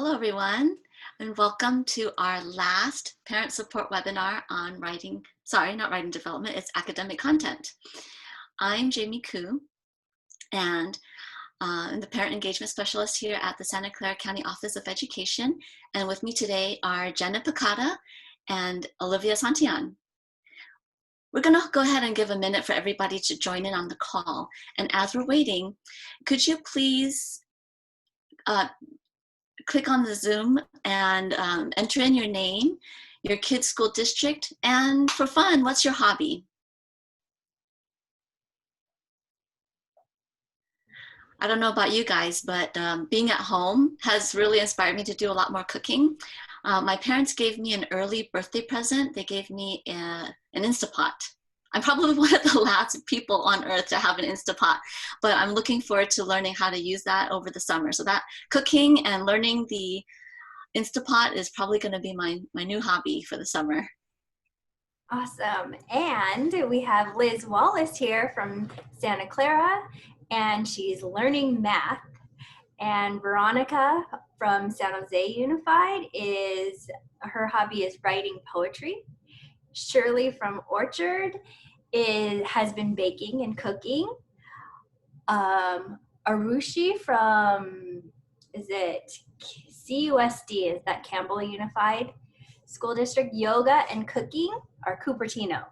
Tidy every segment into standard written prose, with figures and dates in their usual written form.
Hello, everyone, and welcome to our last parent support webinar on not writing development, it's academic content. I'm Jamie Koo, and I'm the parent engagement specialist here at the Santa Clara County Office of Education. And with me today are Jenna Picata and Olivia Santillan. We're going to go ahead and give a minute for everybody to join in on the call. And as we're waiting, could you please click on the Zoom and enter in your name, your kid's school district, and for fun, what's your hobby? I don't know about you guys, but being at home has really inspired me to do a lot more cooking. My parents gave me an early birthday present. They gave me an Instapot. I'm probably one of the last people on earth to have an Instapot, but I'm looking forward to learning how to use that over the summer. So that cooking and learning the Instapot is probably going to be my new hobby for the summer. Awesome. And we have Liz Wallace here from Santa Clara, and she's learning math. And Veronica from San Jose Unified her hobby is writing poetry. Shirley from Orchard has been baking and cooking. Arushi from, CUSD, is that Campbell Unified School District, yoga and cooking are Cupertino.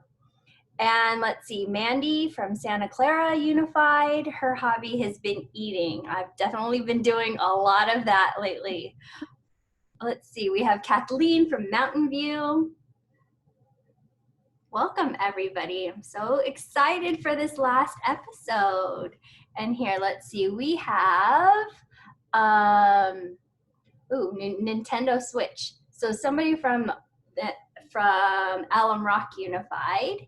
And let's see, Mandy from Santa Clara Unified, her hobby has been eating. I've definitely been doing a lot of that lately. Let's see, we have Kathleen from Mountain View. Welcome, everybody. I'm so excited for this last episode. And here, let's see, we have Nintendo Switch. So somebody from Alum Rock Unified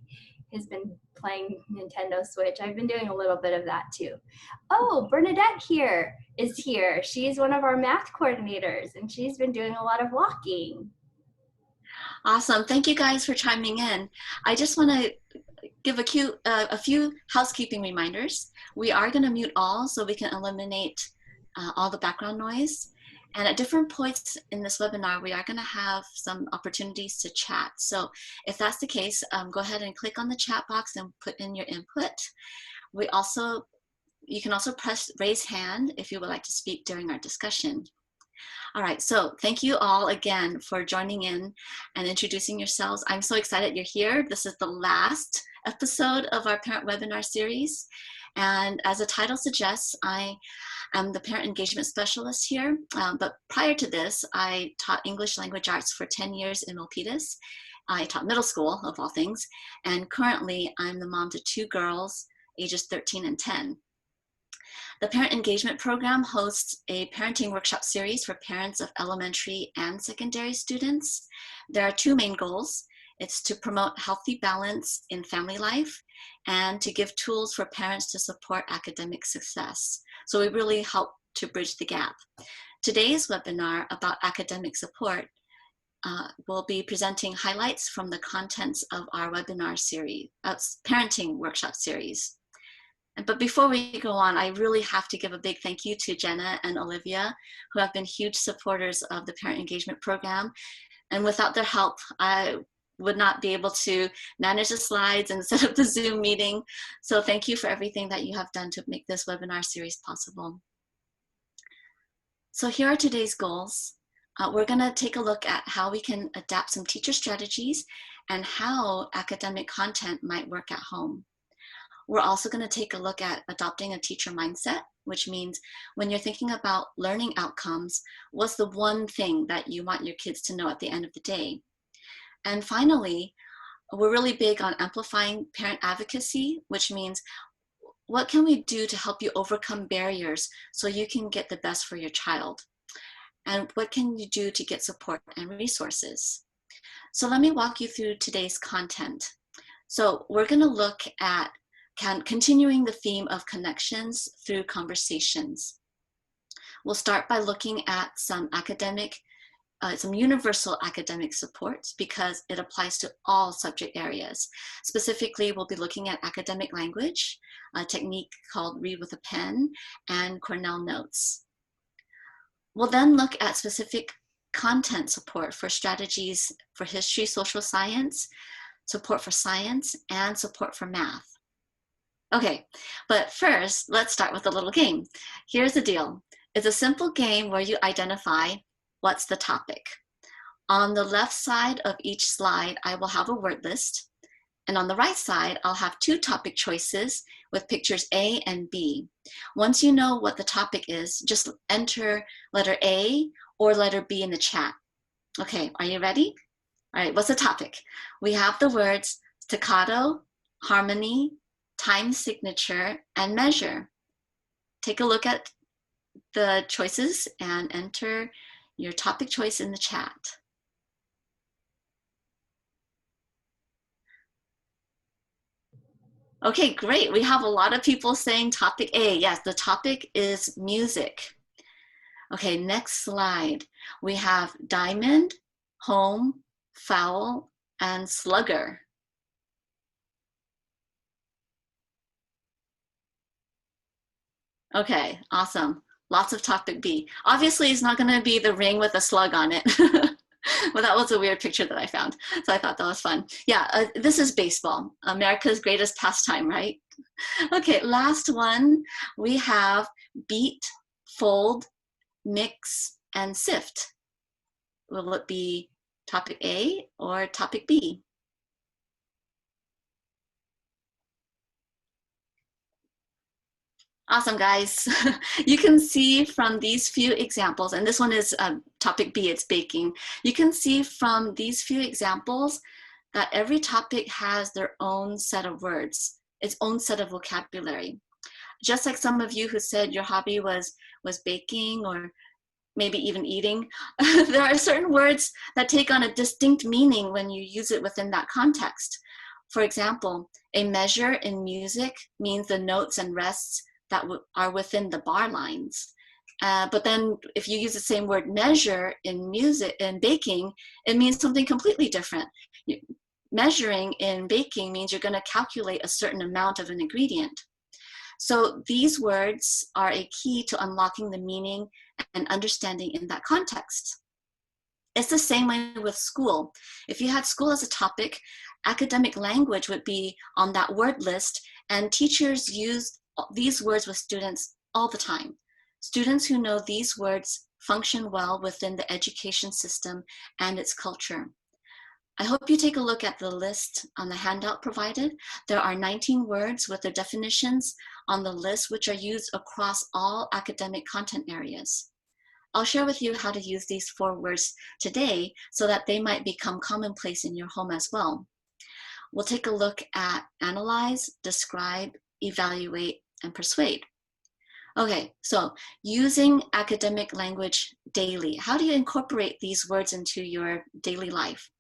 has been playing Nintendo Switch. I've been doing a little bit of that too. Oh, Bernadette is here. She's one of our math coordinators, and she's been doing a lot of walking. Awesome. Thank you guys for chiming in. I just want to give a few housekeeping reminders. We are going to mute all so we can eliminate all the background noise. And at different points in this webinar, we are going to have some opportunities to chat. So if that's the case, go ahead and click on the chat box and put in your input. You can also press raise hand if you would like to speak during our discussion. All right, so thank you all again for joining in and introducing yourselves. I'm so excited you're here. This is the last episode of our parent webinar series. And as the title suggests, I am the parent engagement specialist here. But prior to this, I taught English language arts for 10 years in Milpitas. I taught middle school, of all things. And currently, I'm the mom to 2 girls, ages 13 and 10. The Parent Engagement Program hosts a parenting workshop series for parents of elementary and secondary students. There are 2 main goals. It's to promote healthy balance in family life and to give tools for parents to support academic success. So we really help to bridge the gap. Today's webinar about academic support will be presenting highlights from the contents of our webinar series, parenting workshop series. But before we go on, I really have to give a big thank you to Jenna and Olivia, who have been huge supporters of the Parent Engagement Program. And without their help, I would not be able to manage the slides and set up the Zoom meeting. So thank you for everything that you have done to make this webinar series possible. So here are today's goals. We're gonna take a look at how we can adapt some teacher strategies and how academic content might work at home. We're also going to take a look at adopting a teacher mindset, which means when you're thinking about learning outcomes, what's the one thing that you want your kids to know at the end of the day? And finally, we're really big on amplifying parent advocacy, which means what can we do to help you overcome barriers so you can get the best for your child? And what can you do to get support and resources? So let me walk you through today's content. So we're going to look at continuing the theme of connections through conversations. We'll start by looking at some universal academic supports because it applies to all subject areas. Specifically, we'll be looking at academic language, a technique called Read with a Pen, and Cornell notes. We'll then look at specific content support for strategies for history, social science, support for science, and support for math. Okay, but first, let's start with a little game. Here's the deal. It's a simple game where you identify what's the topic. On the left side of each slide, I will have a word list. And on the right side, I'll have two topic choices with pictures A and B. Once you know what the topic is, just enter letter A or letter B in the chat. Okay, are you ready? All right, what's the topic? We have the words staccato, harmony, time signature, and measure. Take a look at the choices and enter your topic choice in the chat. Okay, great. We have a lot of people saying topic A. Yes, the topic is music. Okay, next slide. We have diamond, home, foul, and slugger. Okay, awesome. Lots of topic B. Obviously, it's not going to be the ring with a slug on it. Well, that was a weird picture that I found. So I thought that was fun. Yeah, this is baseball, America's greatest pastime, right? Okay, last one. We have beat, fold, mix, and sift. Will it be topic A or topic B? Awesome, guys. You can see from these few examples, and this one is topic B, it's baking. You can see from these few examples that every topic has their own set of words, its own set of vocabulary. Just like some of you who said your hobby was baking or maybe even eating, there are certain words that take on a distinct meaning when you use it within that context. For example, a measure in music means the notes and rests that are within the bar lines. But then if you use the same word measure in music, in baking, it means something completely different. Measuring in baking means you're going to calculate a certain amount of an ingredient. So these words are a key to unlocking the meaning and understanding in that context. It's the same way with school. If you had school as a topic, academic language would be on that word list, and teachers use these words with students all the time. Students who know these words function well within the education system and its culture. I hope you take a look at the list on the handout provided. There are 19 words with their definitions on the list, which are used across all academic content areas. I'll share with you how to use these 4 words today so that they might become commonplace in your home as well. We'll take a look at analyze, describe, evaluate, and persuade. Okay, so using academic language daily, how do you incorporate these words into your daily life?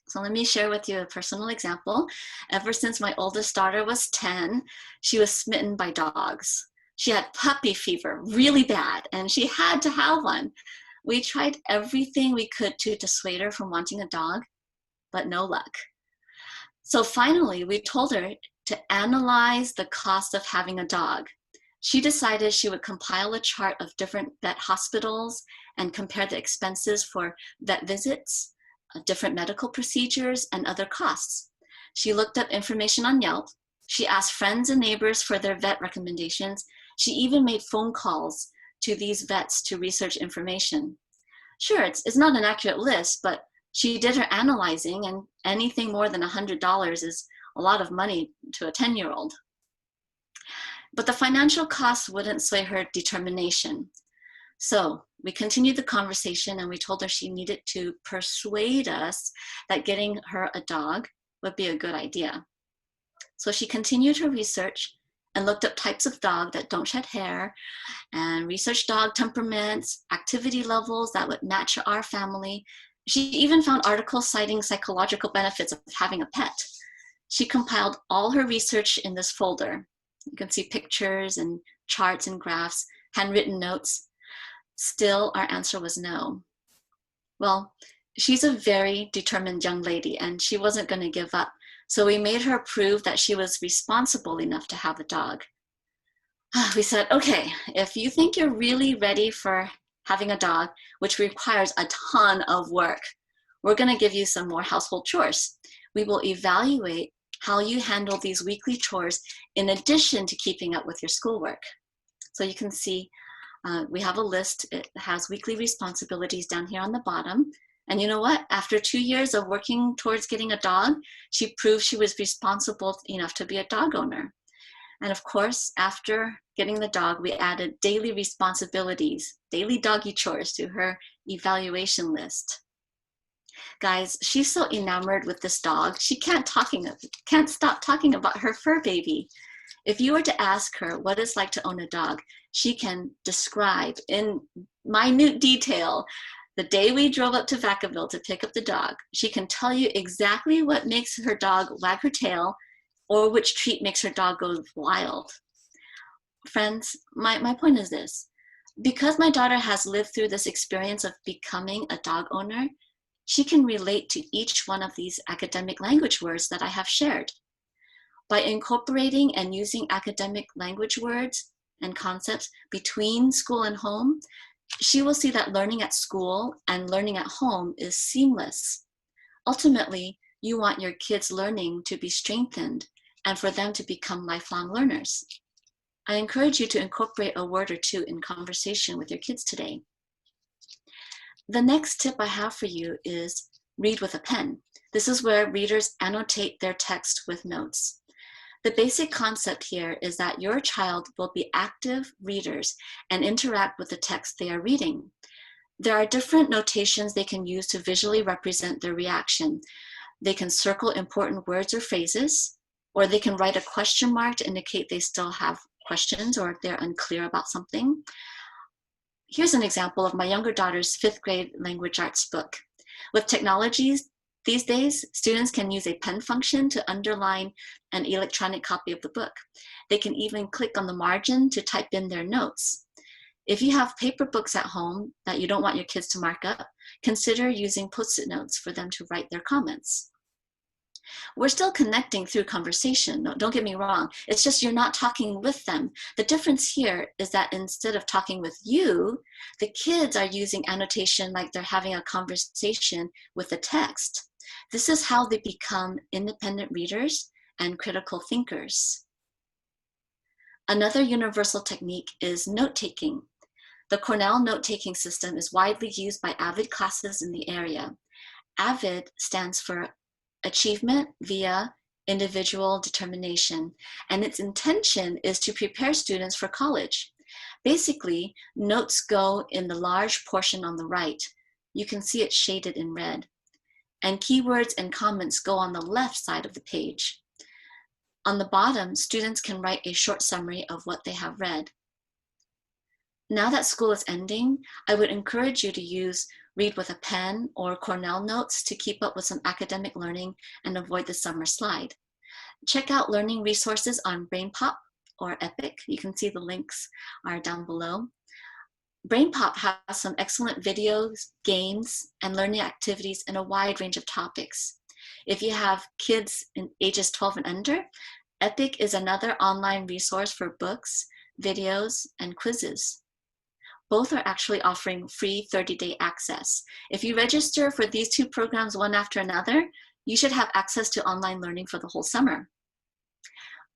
So let me share with you a personal example. Ever since my oldest daughter was 10, she was smitten by dogs. She had puppy fever, really bad, and she had to have one. We tried everything we could to dissuade her from wanting a dog, but no luck. So finally, we told her to analyze the cost of having a dog. She decided she would compile a chart of different vet hospitals and compare the expenses for vet visits, different medical procedures, and other costs. She looked up information on Yelp. She asked friends and neighbors for their vet recommendations. She even made phone calls to these vets to research information. Sure, it's not an accurate list, but she did her analyzing, and anything more than $100 is a lot of money to a 10-year-old. But the financial costs wouldn't sway her determination. So we continued the conversation, and we told her she needed to persuade us that getting her a dog would be a good idea. So she continued her research and looked up types of dog that don't shed hair, and researched dog temperaments, activity levels that would match our family. She even found articles citing psychological benefits of having a pet. She compiled all her research in this folder. You can see pictures and charts and graphs, handwritten notes. Still, our answer was no. Well, she's a very determined young lady, and she wasn't going to give up. So we made her prove that she was responsible enough to have a dog. We said, okay, if you think you're really ready for having a dog, which requires a ton of work. We're going to give you some more household chores. We will evaluate how you handle these weekly chores in addition to keeping up with your schoolwork. So you can see we have a list. It has weekly responsibilities down here on the bottom. And you know what? After 2 years of working towards getting a dog, she proved she was responsible enough to be a dog owner. And of course, after getting the dog, we added daily responsibilities, daily doggy chores to her evaluation list. Guys, she's so enamored with this dog, she can't stop talking about her fur baby. If you were to ask her what it's like to own a dog, she can describe in minute detail the day we drove up to Vacaville to pick up the dog. She can tell you exactly what makes her dog wag her tail or which treat makes her dog go wild. Friends, my point is this. Because my daughter has lived through this experience of becoming a dog owner, she can relate to each one of these academic language words that I have shared. By incorporating and using academic language words and concepts between school and home, she will see that learning at school and learning at home is seamless. Ultimately, you want your kids' learning to be strengthened and for them to become lifelong learners. I encourage you to incorporate a word or two in conversation with your kids today. The next tip I have for you is read with a pen. This is where readers annotate their text with notes. The basic concept here is that your child will be active readers and interact with the text they are reading. There are different notations they can use to visually represent their reaction. They can circle important words or phrases, or they can write a question mark to indicate they still have questions or they're unclear about something. Here's an example of my younger daughter's 5th grade language arts book. With technologies these days, students can use a pen function to underline an electronic copy of the book. They can even click on the margin to type in their notes. If you have paper books at home that you don't want your kids to mark up, consider using Post-it notes for them to write their comments. We're still connecting through conversation. No, don't get me wrong. It's just you're not talking with them. The difference here is that instead of talking with you, the kids are using annotation like they're having a conversation with the text. This is how they become independent readers and critical thinkers. Another universal technique is note-taking. The Cornell note-taking system is widely used by AVID classes in the area. AVID stands for Achievement via Individual Determination, and its intention is to prepare students for college. Basically, notes go in the large portion on the right. You can see it shaded in red. And keywords and comments go on the left side of the page. On the bottom, students can write a short summary of what they have read. Now that school is ending, I would encourage you to use Read with a Pen or Cornell Notes to keep up with some academic learning and avoid the summer slide. Check out learning resources on BrainPop or Epic. You can see the links are down below. BrainPop has some excellent videos, games, and learning activities in a wide range of topics. If you have kids in ages 12 and under, Epic is another online resource for books, videos, and quizzes. Both are actually offering free 30-day access. If you register for these 2 programs one after another, you should have access to online learning for the whole summer.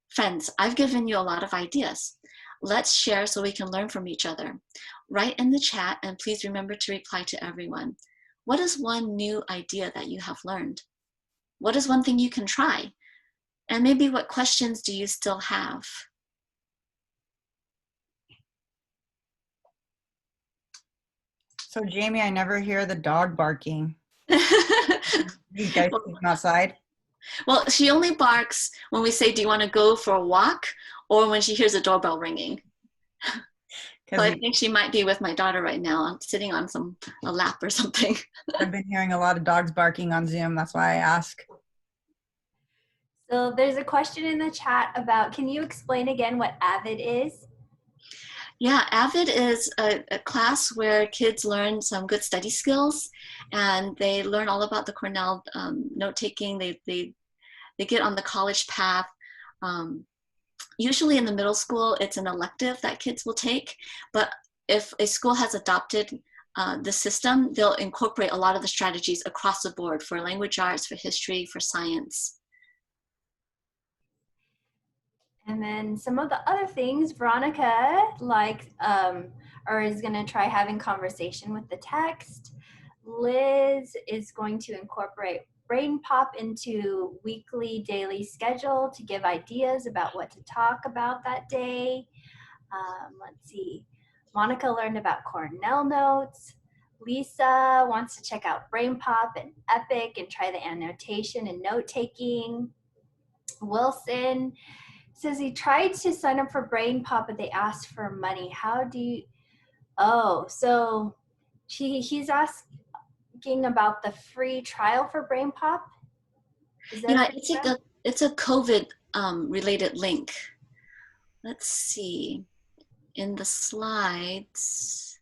Friends, I've given you a lot of ideas. Let's share so we can learn from each other. Write in the chat and please remember to reply to everyone. What is one new idea that you have learned? What is one thing you can try? And maybe what questions do you still have? So Jamie, I never hear the dog barking. You guys see him outside? Well, she only barks when we say, do you want to go for a walk? Or when she hears a doorbell ringing. So I think she might be with my daughter right now. I'm sitting on a lap or something. I've been hearing a lot of dogs barking on Zoom. That's why I ask. So there's a question in the chat about, can you explain again what AVID is? Yeah, AVID is a class where kids learn some good study skills, and they learn all about the Cornell note-taking. They get on the college path. Usually in the middle school, it's an elective that kids will take, but if a school has adopted the system, they'll incorporate a lot of the strategies across the board for language arts, for history, for science. And then some of the other things, Veronica likes or is going to try having conversation with the text. Liz is going to incorporate Brain Pop into weekly, daily schedule to give ideas about what to talk about that day. Let's see. Monica learned about Cornell notes. Lisa wants to check out Brain Pop and Epic and try the annotation and note taking. Wilson says he tried to sign up for Brain Pop, but they asked for money. How do you? Oh, so he's asking about the free trial for Brain Pop. Is there Yeah, it's a COVID related link. Let's see in the slides.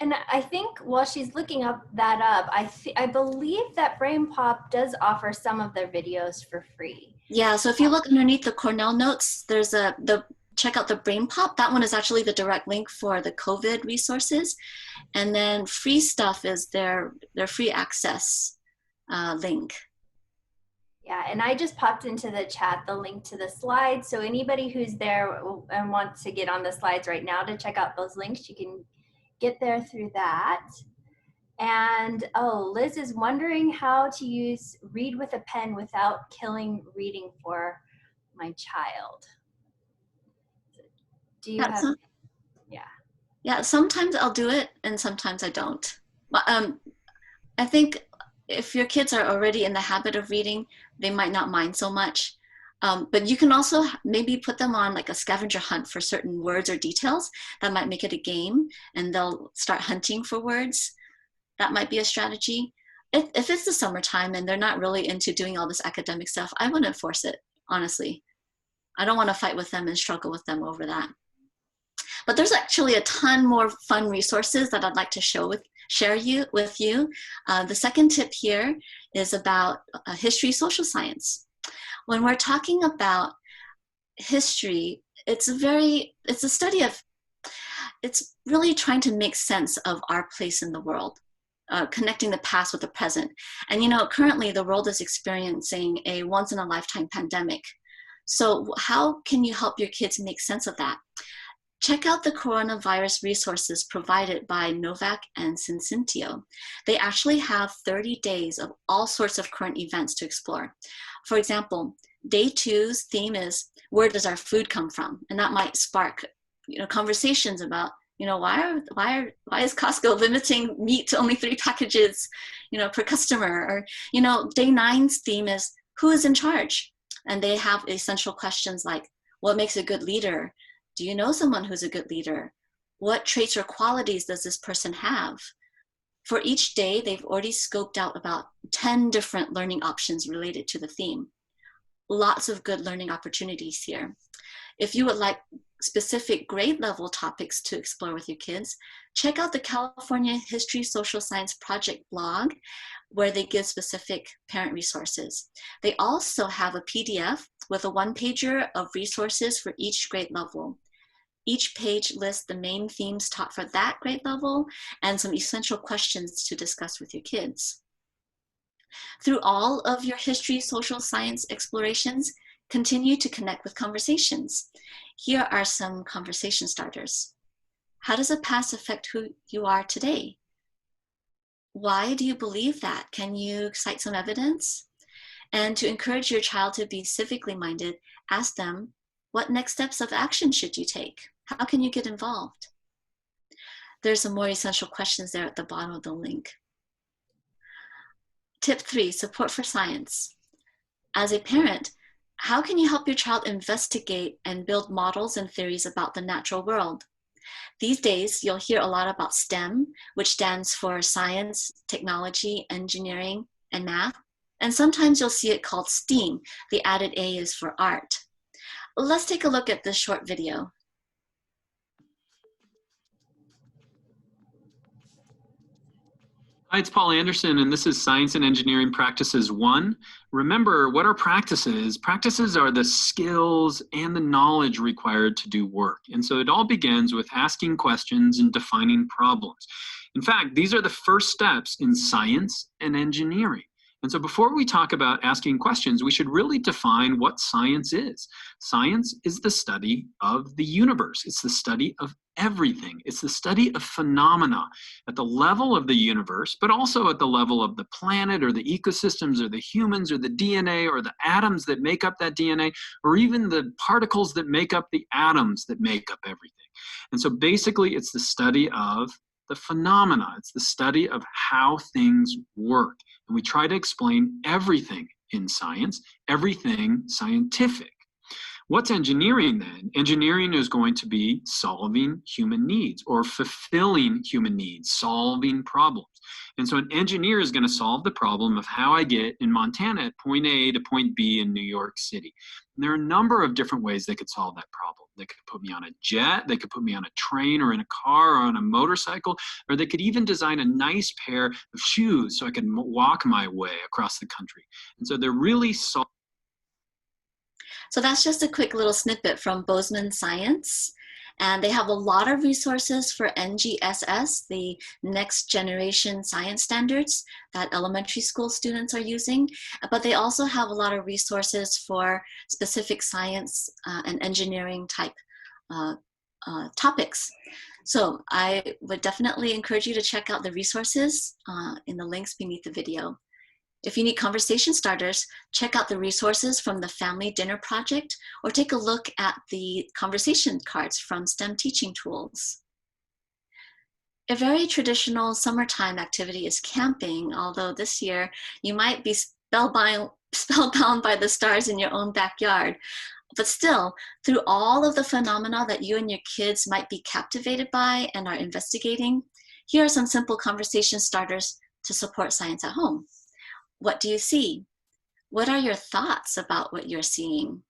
And I think while she's looking that up, I believe that Brain Pop does offer some of their videos for free. Yeah, so if you look underneath the Cornell notes, there's check out the Brain Pop. That one is actually the direct link for the COVID resources. And then free stuff is their free access link. Yeah, and I just popped into the chat the link to the slides. So anybody who's there and wants to get on the slides right now to check out those links, you can get there through that. And Liz is wondering how to use read with a pen without killing reading for my child. Do you have? Yeah, sometimes I'll do it and sometimes I don't. I think if your kids are already in the habit of reading, they might not mind so much. But you can also maybe put them on like a scavenger hunt for certain words or details. That might make it a game and they'll start hunting for words. That might be a strategy. If it's the summertime and they're not really into doing all this academic stuff, I wouldn't force it, honestly. I don't want to fight with them and struggle with them over that. But there's actually a ton more fun resources that I'd like to share with you. The second tip here is about history, social science. When we're talking about history, it's really trying to make sense of our place in the world, connecting the past with the present. And currently the world is experiencing a once-in-a-lifetime pandemic. So how can you help your kids make sense of that? Check out the coronavirus resources provided by Novak and Sincentio. They actually have 30 days of all sorts of current events to explore. For example, day 2's theme is, where does our food come from? And that might spark conversations about, why is Costco limiting meat to only 3 packages, per customer? Or, day 9's theme is, who is in charge? And they have essential questions like, what makes a good leader? Do you know someone who's a good leader? What traits or qualities does this person have? For each day, they've already scoped out about 10 different learning options related to the theme. Lots of good learning opportunities here. If you would like specific grade level topics to explore with your kids, check out the California History Social Science Project blog, where they give specific parent resources. They also have a PDF with a 1-pager of resources for each grade level. Each page lists the main themes taught for that grade level and some essential questions to discuss with your kids. Through all of your history, social science explorations, continue to connect with conversations. Here are some conversation starters. How does the past affect who you are today? Why do you believe that? Can you cite some evidence? And to encourage your child to be civically minded, ask them, what next steps of action should you take? How can you get involved? There's some more essential questions there at the bottom of the link. Tip 3, support for science. As a parent, how can you help your child investigate and build models and theories about the natural world? These days, you'll hear a lot about STEM, which stands for science, technology, engineering, and math. And sometimes you'll see it called STEAM. The added A is for art. Let's take a look at this short video. Hi, it's Paul Anderson, and this is Science and Engineering Practices 1. Remember what are practices? Practices are the skills and the knowledge required to do work. And so it all begins with asking questions and defining problems. In fact, these are the first steps in science and engineering. And so before we talk about asking questions, we should really define what science is. Science is the study of the universe. It's the study of everything. It's the study of phenomena at the level of the universe, but also at the level of the planet or the ecosystems or the humans or the DNA or the atoms that make up that DNA, or even the particles that make up the atoms that make up everything. And so basically it's the study of the phenomena. It's the study of how things work. And we try to explain everything in science, everything scientific. What's engineering then? Engineering is going to be solving human needs or fulfilling human needs, solving problems. And so an engineer is going to solve the problem of how I get in Montana at point A to point B in New York City. And there are a number of different ways they could solve that problem. They could put me on a jet, they could put me on a train or in a car or on a motorcycle, or they could even design a nice pair of shoes so I could walk my way across the country. And so they're really solving. So that's just a quick little snippet from Bozeman Science. And they have a lot of resources for NGSS, the next generation science standards that elementary school students are using. But they also have a lot of resources for specific science and engineering type topics. So I would definitely encourage you to check out the resources in the links beneath the video. If you need conversation starters, check out the resources from the Family Dinner Project or take a look at the conversation cards from STEM Teaching Tools. A very traditional summertime activity is camping, although this year you might be spellbound by the stars in your own backyard. But still, through all of the phenomena that you and your kids might be captivated by and are investigating, here are some simple conversation starters to support science at home. What do you see? What are your thoughts about what you're seeing?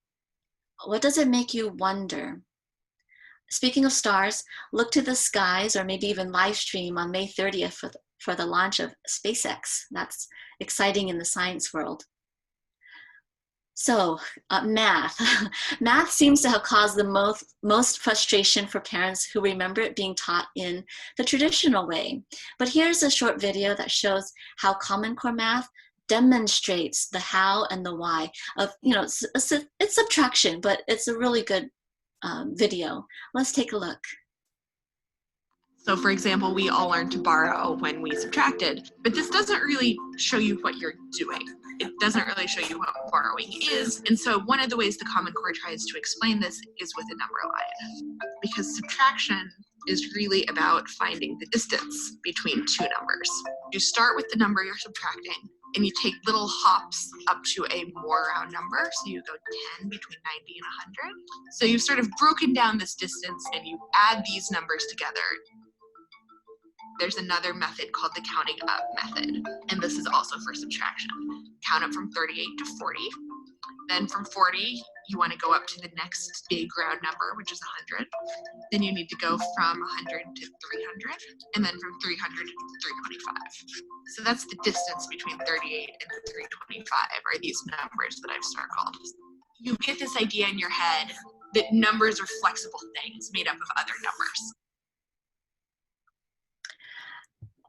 What does it make you wonder? Speaking of stars, look to the skies or maybe even live stream on May 30th for the launch of SpaceX. That's exciting in the science world. So math. Math seems to have caused the most frustration for parents who remember it being taught in the traditional way. But here's a short video that shows how Common Core math demonstrates the how and the why of, it's subtraction, but it's a really good video. Let's take a look. So for example, we all learned to borrow when we subtracted, but this doesn't really show you what you're doing. It doesn't really show you what borrowing is. And so one of the ways the Common Core tries to explain this is with a number line, because subtraction is really about finding the distance between two numbers. You start with the number you're subtracting, and you take little hops up to a more round number. So you go 10 between 90 and 100. So you've sort of broken down this distance and you add these numbers together. There's another method called the counting up method. And this is also for subtraction. Count up from 38 to 40. Then from 40, you want to go up to the next big round number, which is 100. Then you need to go from 100 to 300, and then from 300 to 325. So that's the distance between 38 and 325, are these numbers that I've circled. You get this idea in your head that numbers are flexible things made up of other numbers.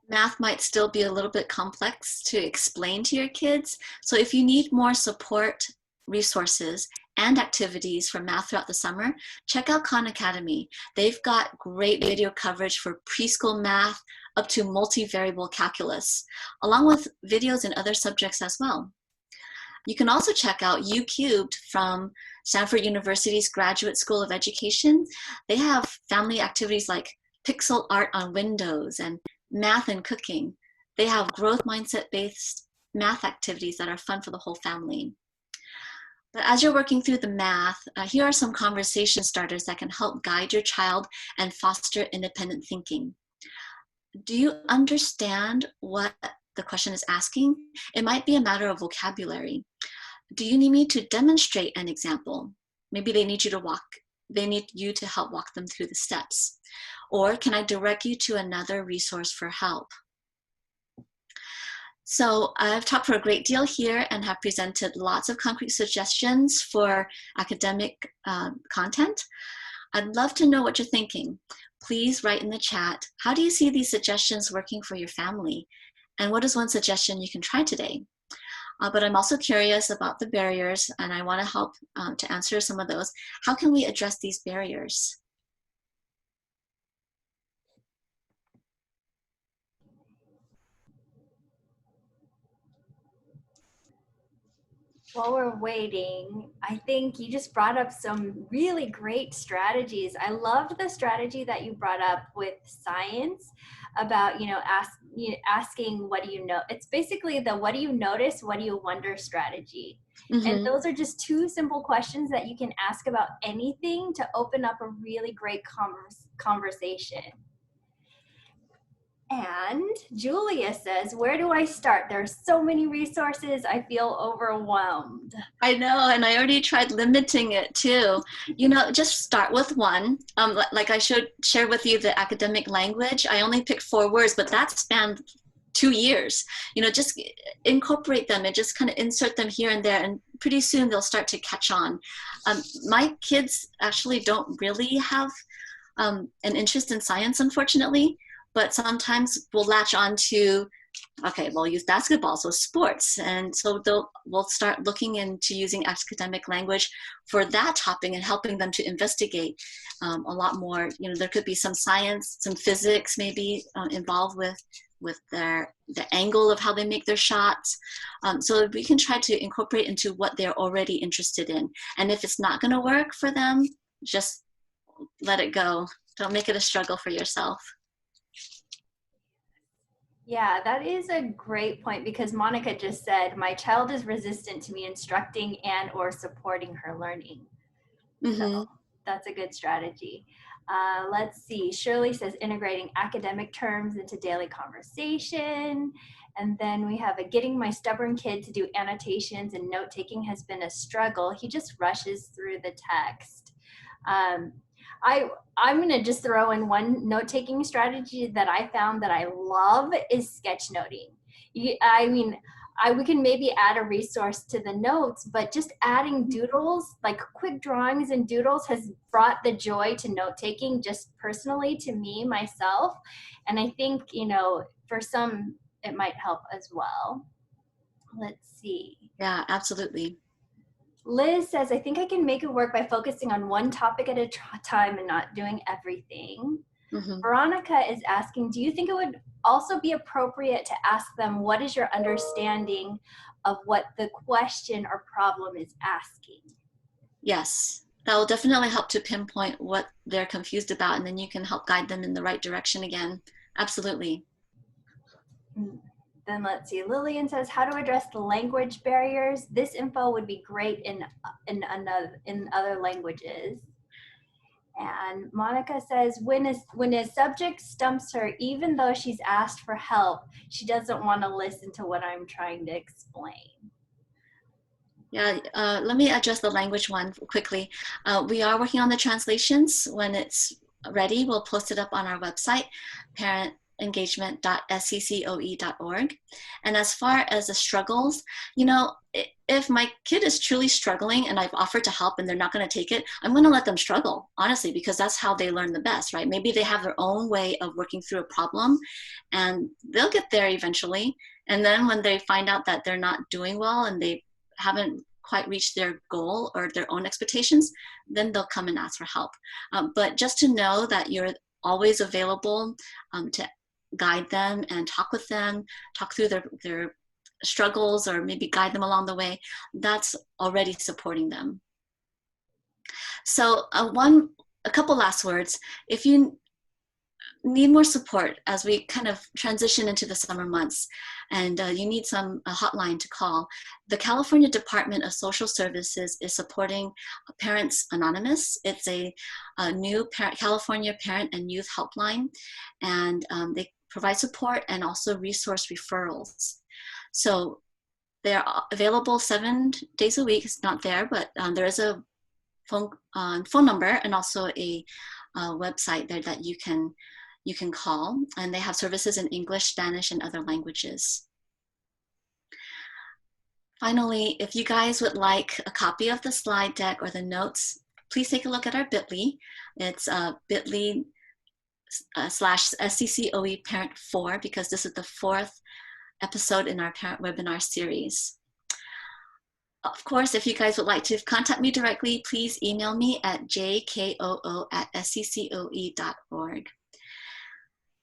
Math might still be a little bit complex to explain to your kids. So if you need more support, resources, and activities for math throughout the summer, check out Khan Academy. They've got great video coverage for preschool math up to multivariable calculus, along with videos in other subjects as well. You can also check out U Cubed from Stanford University's Graduate School of Education. They have family activities like pixel art on Windows and math and cooking. They have growth mindset-based math activities that are fun for the whole family. But as you're working through the math, here are some conversation starters that can help guide your child and foster independent thinking. Do you understand what the question is asking? It might be a matter of vocabulary. Do you need me to demonstrate an example? Maybe they need you to help walk them through the steps. Or can I direct you to another resource for help? So I've talked for a great deal here and have presented lots of concrete suggestions for academic content. I'd love to know what you're thinking. Please write in the chat, how do you see these suggestions working for your family? And what is one suggestion you can try today? But I'm also curious about the barriers, and I want to help to answer some of those. How can we address these barriers? While we're waiting, I think you just brought up some really great strategies. I loved the strategy that you brought up with science about, asking what do you know. It's basically the what do you notice, what do you wonder strategy. And those are just two simple questions that you can ask about anything to open up a really great conversation. And Julia says, where do I start? There are so many resources. I feel overwhelmed. I know, and I already tried limiting it too. Just start with one. Like I share with you the academic language. I only picked 4 words, but that spanned 2 years. Just incorporate them and just kind of insert them here and there, and pretty soon they'll start to catch on. My kids actually don't really have an interest in science, unfortunately. But sometimes we'll latch on to, okay, we'll use basketball, so sports. And so we'll start looking into using academic language for that topic and helping them to investigate a lot more. There could be some science, some physics maybe involved with the angle of how they make their shots. So we can try to incorporate into what they're already interested in. And if it's not gonna work for them, just let it go. Don't make it a struggle for yourself. Yeah, that is a great point, because Monica just said, my child is resistant to me instructing and or supporting her learning. So that's a good strategy. Let's see, Shirley says integrating academic terms into daily conversation. And then we have getting my stubborn kid to do annotations and note-taking has been a struggle. He just rushes through the text. I'm going to just throw in one note-taking strategy that I found that I love is sketchnoting. We can maybe add a resource to the notes, but just adding doodles, like quick drawings and doodles, has brought the joy to note-taking just personally to me, myself. And I think, for some, it might help as well. Let's see. Yeah, absolutely. Liz says, I think I can make it work by focusing on one topic at a time and not doing everything. Veronica is asking, do you think it would also be appropriate to ask them, what is your understanding of what the question or problem is asking? Yes, that will definitely help to pinpoint what they're confused about, and then you can help guide them in the right direction again. Absolutely. Then let's see, Lillian says, how to address the language barriers. This info would be great in other languages. And Monica says, when a subject stumps her, even though she's asked for help, she doesn't want to listen to what I'm trying to explain. Yeah, let me address the language one quickly. We are working on the translations. When it's ready, we'll post it up on our website, parentengagement.sccoe.org. And as far as the struggles, if my kid is truly struggling and I've offered to help and they're not going to take it, I'm going to let them struggle, honestly, because that's how they learn the best, right? Maybe they have their own way of working through a problem and they'll get there eventually. And then when they find out that they're not doing well and they haven't quite reached their goal or their own expectations, then they'll come and ask for help. But just to know that you're always available to guide them and talk with them, talk through their struggles, or maybe guide them along the way, that's already supporting them. So a couple last words. If you need more support as we kind of transition into the summer months and you need a hotline to call, the California Department of Social Services is supporting Parents Anonymous. It's a new California parent and youth helpline, and they provide support and also resource referrals. So they're available 7 days a week. It's not there, but there is a phone number and also a website there that you can call, and they have services in English, Spanish, and other languages. Finally, if you guys would like a copy of the slide deck or the notes, please take a look at our bit.ly. It's bit.ly / SCCOE Parent 4, because this is the 4th episode in our parent webinar series. Of course, if you guys would like to contact me directly, please email me at jkoo@sccoe.org.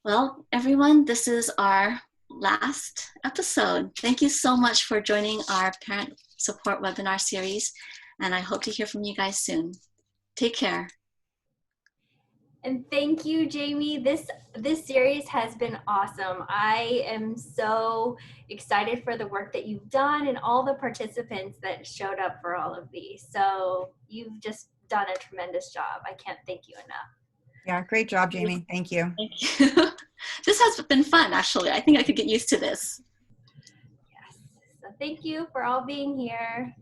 Well, everyone, this is our last episode. Thank you so much for joining our parent support webinar series, and I hope to hear from you guys soon. Take care. And thank you, Jamie. This series has been awesome. I am so excited for the work that you've done and all the participants that showed up for all of these. So you've just done a tremendous job. I can't thank you enough. Yeah, great job, Jamie. Thank you. Thank you. This has been fun, actually. I think I could get used to this. Yes. So thank you for all being here.